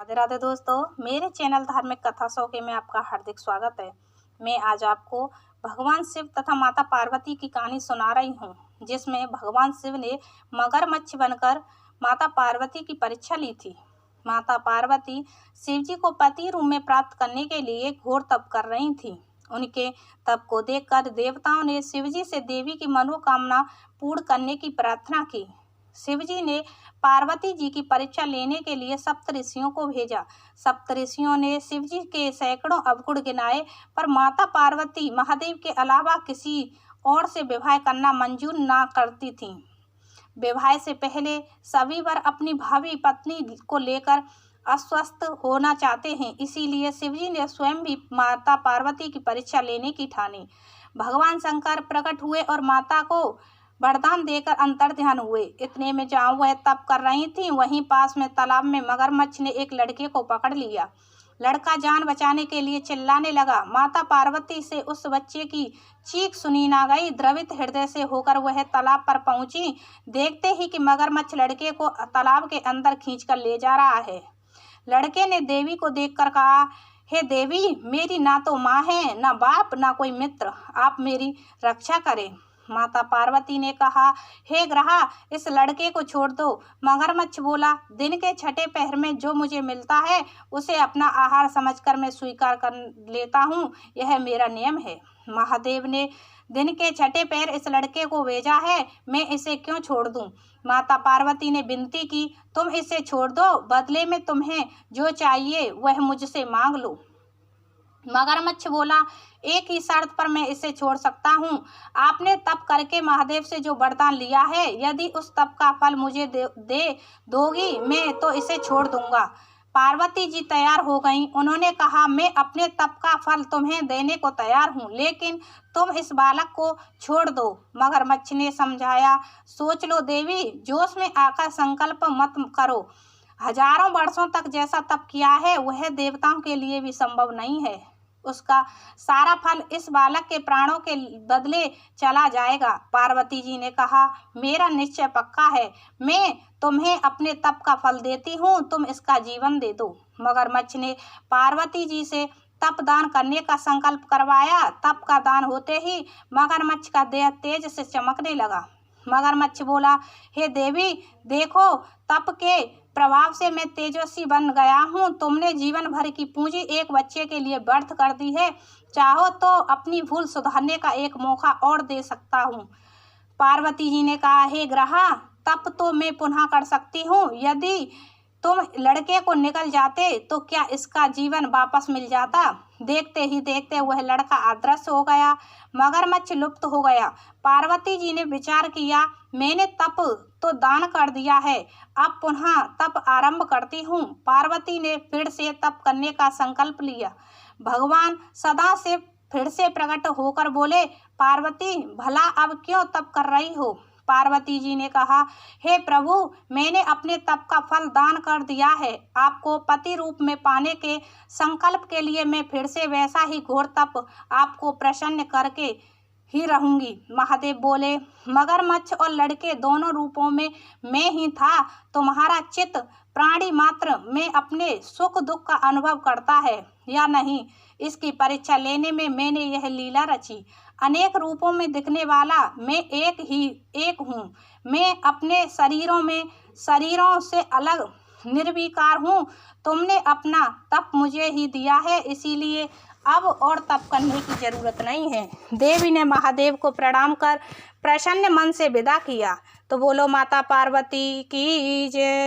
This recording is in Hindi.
राधे राधे दोस्तों, मेरे चैनल धार्मिक कथा शो के में आपका हार्दिक स्वागत है। मैं आज आपको भगवान शिव तथा माता पार्वती की कहानी सुना रही हूँ, जिसमें भगवान शिव ने मगरमच्छ बनकर माता पार्वती की परीक्षा ली थी। माता पार्वती शिव जी को पति रूप में प्राप्त करने के लिए घोर तप कर रही थी। उनके तप को देखकर देवताओं ने शिव जी से देवी की मनोकामना पूर्ण करने की प्रार्थना की। शिव जी ने पार्वती जी की परीक्षा लेने के लिए सप्तऋषियों को भेजा। सप्तऋषियों ने शिव जी के सैकड़ों अवगुण गिनाए, पर माता पार्वती महादेव के अलावा किसी और से विवाह करना मंजूर ना करती थीं। विवाह से पहले सभी वर अपनी भावी पत्नी को लेकर अस्वस्थ होना चाहते हैं, इसीलिए शिव जी ने स्वयं भी माता पार्वती की परीक्षा लेने की ठानी। भगवान शंकर प्रकट हुए और माता को वरदान देकर अंतर्ध्यान हुए। इतने में जहाँ वह तप कर रही थी, वहीं पास में तालाब में मगरमच्छ ने एक लड़के को पकड़ लिया। लड़का जान बचाने के लिए चिल्लाने लगा। माता पार्वती से उस बच्चे की चीख सुनी ना गई। द्रवित हृदय से होकर वह तालाब पर पहुंची। देखते ही कि मगरमच्छ लड़के को तालाब के अंदर खींचकर ले जा रहा है। लड़के ने देवी को देखकर कहा, हे देवी, मेरी ना तो माँ है, ना बाप, ना कोई मित्र, आप मेरी रक्षा करें। माता पार्वती ने कहा, हे ग्रहा, इस लड़के को छोड़ दो। मगरमच्छ बोला, दिन के छठे पहर में जो मुझे मिलता है उसे अपना आहार समझकर मैं स्वीकार कर लेता हूँ, यह मेरा नियम है। महादेव ने दिन के छठे पहर इस लड़के को भेजा है, मैं इसे क्यों छोड़ दूं? माता पार्वती ने विनती की, तुम इसे छोड़ दो, बदले में तुम्हें जो चाहिए वह मुझसे मांग लो। मगरमच्छ बोला, एक ही शर्त पर मैं इसे छोड़ सकता हूँ। आपने तप करके महादेव से जो वरदान लिया है, यदि उस तप का फल मुझे दे दोगी, मैं तो इसे छोड़ दूंगा। पार्वती जी तैयार हो गईं। उन्होंने कहा, मैं अपने तप का फल तुम्हें देने को तैयार हूँ, लेकिन तुम इस बालक को छोड़ दो। मगरमच्छ ने समझाया, सोच लो देवी, जोश में आकर संकल्प मत करो। हजारों वर्षों तक जैसा तप किया है वह देवताओं के लिए भी संभव नहीं है। उसका सारा फल इस बालक के प्राणों के बदले चला जाएगा। पार्वती जी ने कहा, मेरा निश्चय पक्का है, मैं तुम्हें अपने तप का फल देती हूँ, तुम इसका जीवन दे दो। मगरमच्छ ने पार्वती जी से तप दान करने का संकल्प करवाया। तप का दान होते ही मगरमच्छ का देह तेज से चमकने लगा। मगरमच्छ बोला, हे देवी, देखो, तप के प्रभाव से मैं तेजस्वी बन गया हूँ। तुमने जीवन भर की पूंजी एक बच्चे के लिए व्यर्थ कर दी है। चाहो तो अपनी भूल सुधारने का एक मौका और दे सकता हूँ। पार्वती जी ने कहा, हे ग्रहा, तप तो मैं पुनः कर सकती हूँ। यदि तुम लड़के को निकल जाते तो क्या इसका जीवन वापस मिल जाता? देखते ही देखते वह लड़का अदृश्य हो गया। मगरमच्छ लुप्त हो गया। पार्वती जी ने विचार किया, मैंने तप तो दान कर दिया है, अब पुनः तप आरंभ करती हूँ। पार्वती ने फिर से तप करने का संकल्प लिया। भगवान सदा से फिर से प्रकट होकर बोले, पार्वती, भला अब क्यों तप कर रही हो? पार्वती जी ने कहा, हे प्रभु, मैंने अपने तप का फल दान कर दिया है। आपको पति रूप में पाने के संकल्प के लिए मैं फिर से वैसा ही घोर तप आपको प्रसन्न करके ही रहूंगी। महादेव बोले, मगरमच्छ और लड़के दोनों रूपों में मैं ही था। तुम्हारा चित्त प्राणी मात्र में अपने सुख दुख का अनुभव करता है या नहीं, इसकी परीक्षा लेने में मैंने यह लीला रची। अनेक रूपों में दिखने वाला मैं एक हूँ। मैं अपने शरीरों से अलग निर्विकार हूँ। तुमने अपना तप मुझे ही दिया है, इसीलिए अब और तप करने की जरूरत नहीं है। देवी ने महादेव को प्रणाम कर प्रसन्न मन से विदा किया। तो बोलो माता पार्वती की जय।